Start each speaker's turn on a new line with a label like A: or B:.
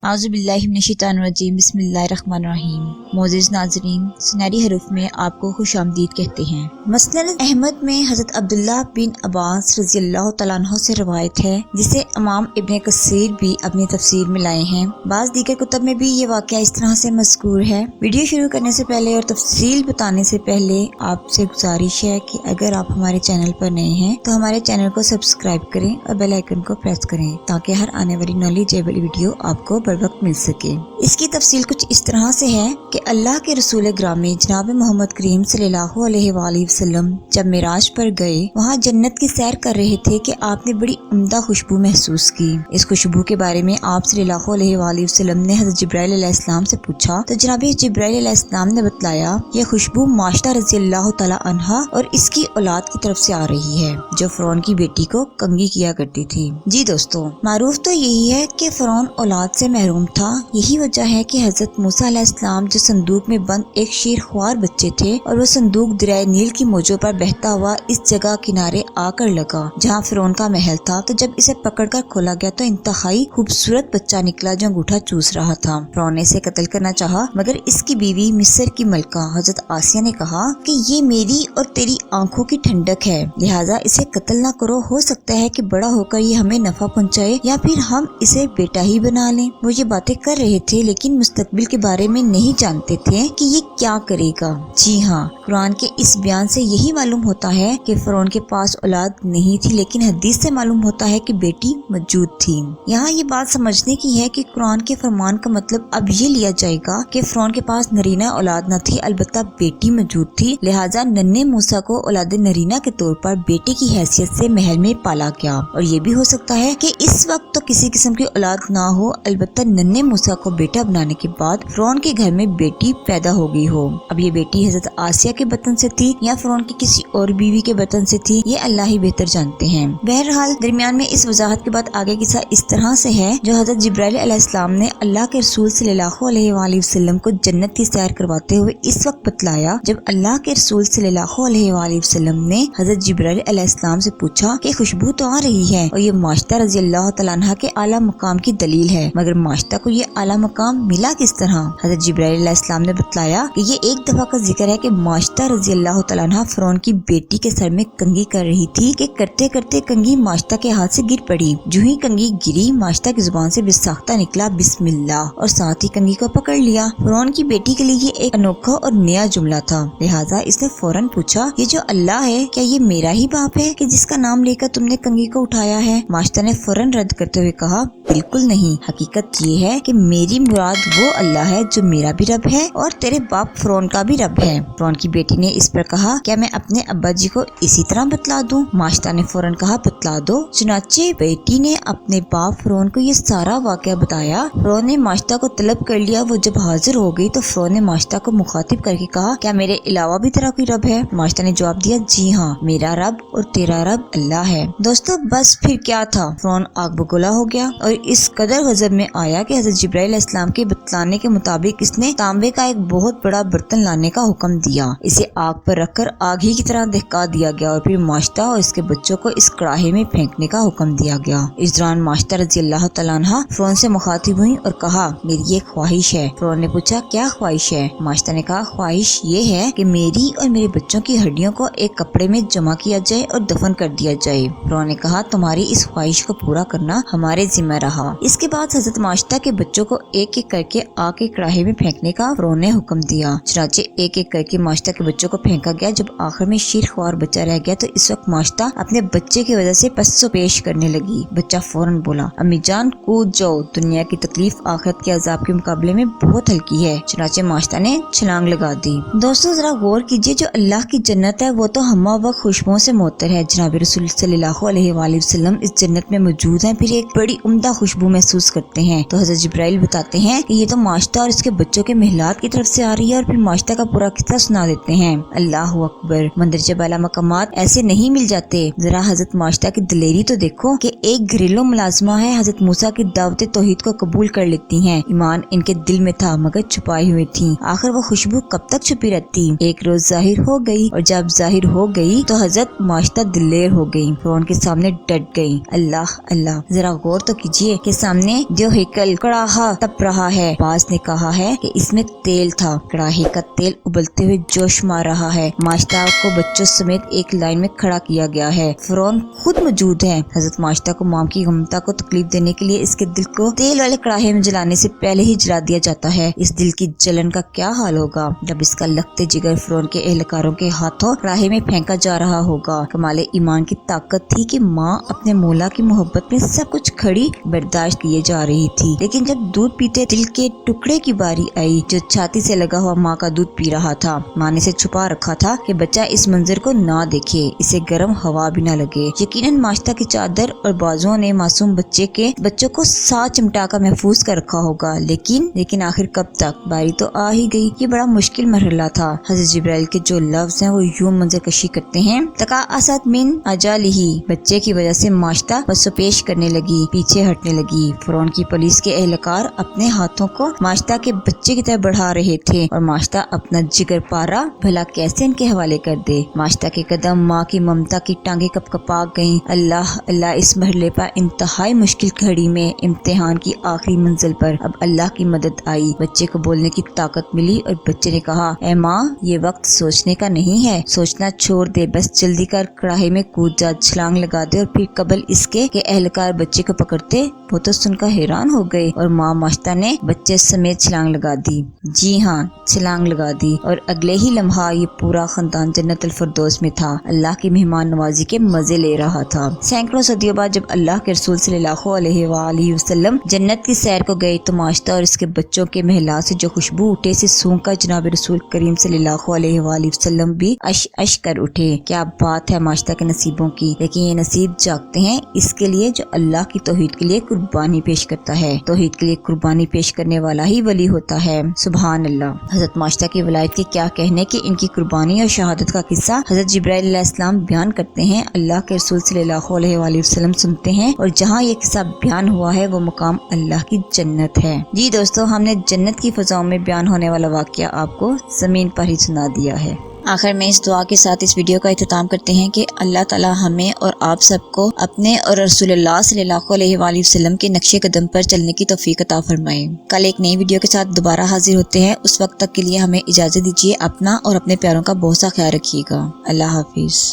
A: आउज़ु बिल्लाहि मिनश्शैतानिर्रजीम बिस्मिल्लाहिर्रहमानिर्रहीम। मोअज़्ज़िज़ नाज़रीन, सुनहरी हरूफ में आपको खुशामदीद कहते हैं। मसनद अहमद में हज़रत अब्दुल्लाह बिन अब्बास रज़ियल्लाहु तआला अन्हु से रवायत है, जिसे इमाम इब्न कसीर भी अपनी तफसीर में लाए हैं। बाज़ दीगर कुतब में भी ये वाक़या इस तरह से मज़कूर है। वीडियो शुरू करने से पहले और तफसील बताने से पहले आपसे गुजारिश है कि अगर आप हमारे चैनल पर नए हैं तो हमारे चैनल को सब्सक्राइब करें और बेल आइकन को प्रेस करें ताकि हर आने वाली नॉलेजेबल वीडियो आपको बर वक्त मिल सके। इसकी तफसील कुछ इस तरह से है कि अल्लाह के रसूल ग्रामी जनाब मोहम्मद करीम सल्लल्लाहु अलैहि वसल्लम जब मिराज पर गए, वहाँ जन्नत की सैर कर रहे थे कि आपने बड़ी उम्दा खुशबू महसूस की। इस खुशबू के बारे में आप सल्लल्लाहु अलैहि वसल्लम ने हज़रत जिब्राइल अलैहिस्सलाम से पूछा तो जनाब जिब्राइल अलैहिस्सलाम ने बतलाया ये खुशबू माश्ता रज़ियल्लाहु तआला अन्हा और इसकी औलाद की तरफ से आ रही है, जो फ़िरौन की बेटी को कंघी किया करती थी। जी दोस्तों, मारूफ तो यही है कि फ़िरौन औलाद से महरूम था। यही वजह है कि हज़रत मूसा अलैहिस्सलाम जो संदूक में बंद एक शेरख्वार बच्चे थे और वो संदूक दरियाए नील की मौजों पर बहता हुआ इस जगह किनारे आकर लगा जहाँ फ़िरौन का महल था। तो जब इसे पकड़कर खोला गया तो इंतहाई खूबसूरत बच्चा निकला जो अंगूठा चूस रहा था। फ़िरौन ने इसे कत्ल करना चाहा, मगर इसकी बीवी मिस्र की मलका हज़रत आसिया ने कहा कि ये मेरी और तेरी आंखों की ठंडक है, लिहाजा इसे कत्ल न करो। हो सकता है कि बड़ा होकर ये हमें नफा पहुँचाए या फिर हम इसे बेटा ही बना लें। वो ये बातें कर रहे थे लेकिन मुस्तकबिल के बारे में नहीं जानते थे कि ये क्या करेगा। जी हाँ, कुरान के इस बयान से यही मालूम होता है कि फ़िरौन के पास औलाद नहीं थी, लेकिन हदीस से मालूम होता है कि बेटी मौजूद थी। यहाँ ये बात समझने की है कि कुरान के फरमान का मतलब अब ये लिया जाएगा कि फ़िरौन के पास नरीना औलाद न थी, अलबत्ता बेटी मौजूद थी, लिहाजा नन्हे मूसा को औलाद नरीना के तौर पर बेटे की हैसियत से महल में पाला गया। और ये भी हो सकता है कि इस वक्त तो किसी किस्म की औलाद ना हो, अलबत्ता नन्हे मूसा को बेटा बनाने के बाद फ़िरौन के घर में बेटी पैदा हो गई हो। अब ये बेटी हज़रत आसिया के बतन से थी या फ़िरौन की किसी और बीवी के बतन से थी, ये अल्लाह ही बेहतर जानते हैं। बहरहाल दरमियान में इस वजाहत के बाद आगे किस्सा इस तरह से है, जो हज़रत जिब्राइल अलैहिस्सलाम ने अल्लाह के रसूल सल्लल्लाहु अलैहि वसल्लम को जन्नत की सैर करवाते हुए इस वक्त बतलाया जब अल्लाह के रसूल सल्लल्लाहु अलैहि वसल्लम ने हज़रत जिब्राइल अलैहिस्सलाम से पूछा कि खुशबू तो आ रही है और ये माश्ता रज़ियल्लाहु तआला अन्हा के आला मकाम की दलील है, मगर माश्ता को ये आला मकाम मिला किस तरह? हज़रत जिब्राइल अलैहिस्सलाम ने बतलाया कि ये एक दफा का जिक्र है कि माश्ता रज़ियल्लाहु तआला अन्हा फ़िरौन की बेटी के सर में कंघी कर रही थी कि करते करते कंघी माश्ता के हाथ से गिर पड़ी। जो ही कंघी गिरी, माश्ता की जुबान से बिसाख्ता निकला बिस्मिल्लाह और साथ ही कंघी को पकड़ लिया। फ़िरौन की बेटी के लिए ये एक अनोखा और नया जुमला था, लिहाजा इसने फौरन पूछा ये जो अल्लाह है क्या ये मेरा ही बाप है कि जिसका नाम लेकर तुमने कंघी को उठाया है? माश्ता ने फौरन रद्द करते हुए कहा बिल्कुल नहीं, हकीकत ये है कि मेरी मुराद वो अल्लाह है जो मेरा भी रब है और तेरे बाप फ़िरौन का भी रब है। फ़िरौन की बेटी ने इस पर कहा क्या मैं अपने अब्बा जी को इसी तरह बतला दूं? माश्ता ने फौरन कहा बतला दो। चुनाचे बेटी ने अपने बाप फ़िरौन को ये सारा वाक़या बताया। फ़िरौन ने माश्ता को तलब कर लिया। वो जब हाजिर हो गई तो फ़िरौन ने माश्ता को मुखातिब करके कहा क्या मेरे अलावा भी तेरा कोई रब है? माश्ता ने जवाब दिया जी हाँ, मेरा रब और तेरा रब अल्लाह है। दोस्तों बस फिर क्या था, फ़िरौन आग बगोला हो गया और इस कदर गजब में आया कि हज़रत जिब्राइल अलैहिस्सलाम के बतलाने के मुताबिक इसने तांबे का एक बहुत बड़ा बर्तन लाने का हुक्म दिया। इसे आग पर रखकर आग ही की तरह दहका दिया गया और फिर माश्ता और इसके बच्चों को इस कड़ाहे में फेंकने का हुक्म दिया गया। इस दौरान माश्ता रज़ियल्लाहु तआला अन्हा फ़िरौन से मुखातिब हुई और कहा मेरी एक ख्वाहिश है। फ़िरौन ने पूछा क्या ख्वाहिश है? माश्ता ने कहा ख्वाहिश ये है कि मेरी और मेरे बच्चों की हड्डियों को एक कपड़े में जमा किया जाए और दफन कर दिया जाए। फ़िरौन ने कहा तुम्हारी इस ख्वाहिश को पूरा करना हमारे जिम्मे रहा। इसके बाद हज़रत माश्ता के बच्चों को एक एक करके आग के कड़ाहे में फेंकने का फ़िरौन ने हुक्म दिया। चुनाचे एक एक करके माश्ता के बच्चों को फेंका गया। जब आखिर में शीरख्वार बच्चा रह गया तो इस वक्त माश्ता अपने बच्चे की वजह से पस्सो पेश करने लगी। बच्चा फौरन बोला अम्मी जान कूद जाओ, दुनिया की तकलीफ आखिरत के अजाब के मुकाबले में बहुत हल्की है। चुनाचे माश्ता ने छलांग लगा दी। दोस्तों जरा गौर कीजिए, जो अल्लाह की जन्नत है वो तो हम्मा व खुशबुओं से मुअत्तर है। जनाब रसूल सल्लल्लाहु अलैहि वसल्लम इस जन्नत में मौजूद हैं, फिर एक बड़ी उम्दा खुशबू महसूस करते हैं। तो हज़रत जिब्राइल बताते हैं कि ये तो माश्ता और इसके बच्चों के महलात की तरफ से आ रही है और फिर माश्ता का पूरा किस्सा सुना देते हैं। अल्लाह अकबर, मंदरजे बाला मकामात ऐसे नहीं मिल जाते। जरा हज़रत माश्ता की दिलेरी तो देखो कि एक घरेलू मुलाजमा है, हज़रत मूसा की दावत तौहीद को कबूल कर लेती हैं। ईमान इनके दिल में था मगर छुपाई हुई थी। आखिर वो खुशबू कब तक छुपी रहती? एक रोज जाहिर हो गई और जब जाहिर हो गई तो हज़रत माश्ता दिलेर हो गई, फ़िरौन के सामने डट गई। अल्लाह अल्लाह, जरा गौर तो कीजिए कि सामने जो निकल कड़ाहा तप रहा है। बाज ने कहा है कि इसमें तेल था। कड़ाही का तेल उबलते हुए जोश मार रहा है। माश्ता को बच्चों समेत एक लाइन में खड़ा किया गया है। फिरौन खुद मौजूद है। हजरत माश्ता को मॉम की ममता को तकलीफ देने के लिए इसके दिल को तेल वाले कड़ाहे में जलाने से पहले ही जला दिया जाता है। इस दिल की जलन का क्या हाल होगा जब इसका लखते जिगर फिरौन के एहलकारों के हाथों कड़ाहे में फेंका जा रहा होगा। कमाले ईमान की ताकत थी कि माँ अपने मौला की मोहब्बत में सब कुछ खड़ी बर्दाश्त किए जा रही थी, लेकिन जब दूध पीते दिल के टुकड़े की बारी आई जो छाती से लगा हुआ माँ का दूध पी रहा था, माँ ने इसे छुपा रखा था कि बच्चा इस मंजर को ना देखे, इसे गर्म हवा भी ना लगे। यकीनन माश्ता की चादर और बाजुओं ने मासूम बच्चों को साथ चिमटा कर महफूज कर रखा होगा, लेकिन आखिर कब तक? बारी तो आ ही गई। ये बड़ा मुश्किल मरहला था। हज़रत जिब्राइल के जो लफ्ज हैं वो यूं मंजर कशी करते हैं, तका असद मिन अजालिही। बच्चे की वजह से माश्ता पसोपेश करने लगी, पीछे हटने लगी। फिरौन की पुलिस के एहलकार अपने हाथों को माश्ता के बच्चे की तरफ बढ़ा रहे थे और माश्ता अपना जिगर पारा भला कैसे इनके हवाले कर दे। माश्ता के कदम माँ की ममता की टांगे कपकपा गईं। अल्लाह अल्लाह, इस मरहले पर इंतहाई मुश्किल घड़ी में इम्तिहान की आखिरी मंजिल पर अब अल्लाह की मदद आई। बच्चे को बोलने की ताकत मिली और बच्चे ने कहा, ए माँ, ये वक्त सोचने का नहीं है, सोचना छोड़ दे, बस जल्दी कर कड़ाही में कूद जा, छलांग लगा दे। और फिर कबल इसके के एहलकार बच्चे को पकड़ते वो तो सुनकर हैरान हो गए और माँ माश्ता ने बच्चे समेत छलांग लगा दी। जी हाँ, छलांग लगा दी और अगले ही लम्हा ये पूरा खानदान जन्नतुल फिरदौस में था, अल्लाह की मेहमान नवाजी के मजे ले रहा था। सैकड़ों सदियों बाद जब अल्लाह के रसूल सल्लल्लाहु अलैहि वसल्लम जन्नत की सैर को गए तो माश्ता और इसके बच्चों के महला से जो खुशबू उठे से सूंघ कर जनाब रसूल करीम सल्लल्लाहु अलैहि वसल्लम भी अश अश कर उठे। क्या बात है माश्ता के नसीबों की। लेकिन ये नसीब जागते हैं इसके लिए जो अल्लाह की तौहीद के लिए कुर्बानी पेश करता है। तौहीद के लिए कुर्बानी पेश करने वाला ही वली होता है। सुभान अल्लाह। हजरत माश्ता की वलायत के क्या कहने की इनकी कुर्बानी और शहादत का किस्सा हजरत जिब्राइल अलैहिस्सलाम बयान करते हैं। अल्लाह के रसूल सल्लल्लाहु अलैहि वसल्लम सुनते हैं और जहाँ ये किस्सा बयान हुआ है वो मुकाम अल्लाह की जन्नत है। जी दोस्तों, हमने जन्नत की फजाओं में बयान होने वाला वाकया आपको जमीन पर ही सुना दिया है। आखिर में इस दुआ के साथ इस वीडियो का इख्तिताम करते हैं कि अल्लाह ताला हमें और आप सबको अपने और रसूलुल्लाह सल्लल्लाहु अलैहि वसल्लम के नक्शे कदम पर चलने की तौफीक अता फरमाए। कल एक नई वीडियो के साथ दोबारा हाजिर होते हैं। उस वक्त तक के लिए हमें इजाजत दीजिए। अपना और अपने प्यारों का बहुत सा ख्याल रखिएगा। अल्लाह हाफिज।